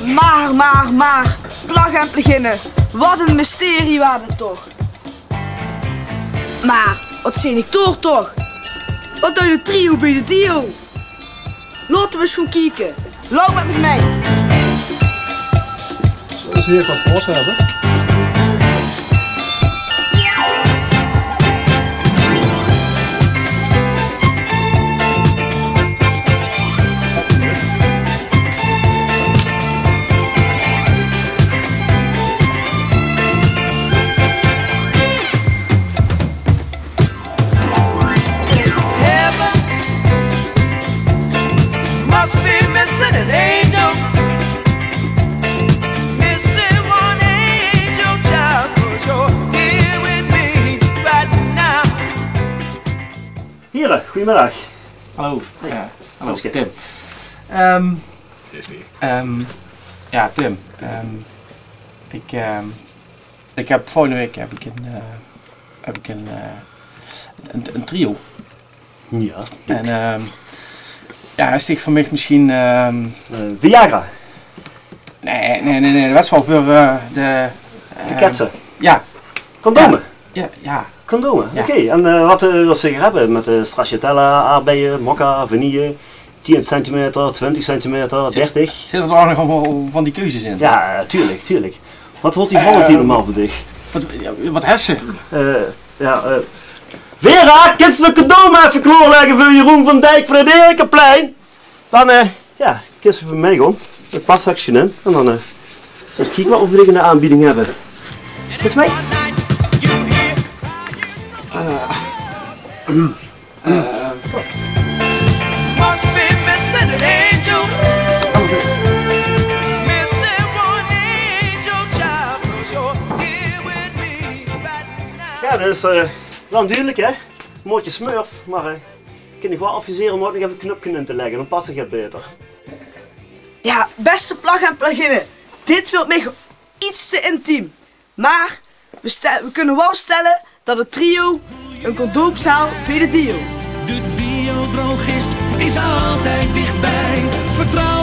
Maar, plag en beginnen. Wat een mysterie was het toch. Maar, wat zie ik toch? Wat doe je de trio bij de dio? Laten we eens gaan kijken. Loop met me mee. Zullen ze hier wat post hebben? Heren, goedemiddag. Hallo. Ja, hallo Tim. Tim. Ja, Tim. Ik heb volgende week een trio. Ja. En ja, is dit voor mij misschien... Viagra. Nee, dat was wel voor de ketsen. Ja. Condomen. Ja. Condomen, Ja. oké. En wat wil ze hier hebben? Met stracciatella, aardbeien, mokka, vanille, 10 centimeter, 20 centimeter, 30? Zitten er ook nog allemaal van die keuzes in? Ja, tuurlijk. Wat hoort die Valentin normaal voor dich? Wat heeft ze? Vera, kun je de condomen even klaarleggen voor Jeroen van Dijk voor het Erikenplein? Dan, kun je voor mij gewoon. Het paszakje in. En dan, eens kijken wat we in de aanbieding hebben. Is mee? Ja, dat is wel duidelijk hè. Mootje smurf, maar ik kan je wel adviseren om ook nog even een knopje in te leggen, dan past het beter. Ja, beste plag en plaginnen. Dit wordt mij iets te intiem. Maar we kunnen wel stellen dat het trio een condoomzaal bij de dio. De biodrogist is altijd dichtbij. Vertrouw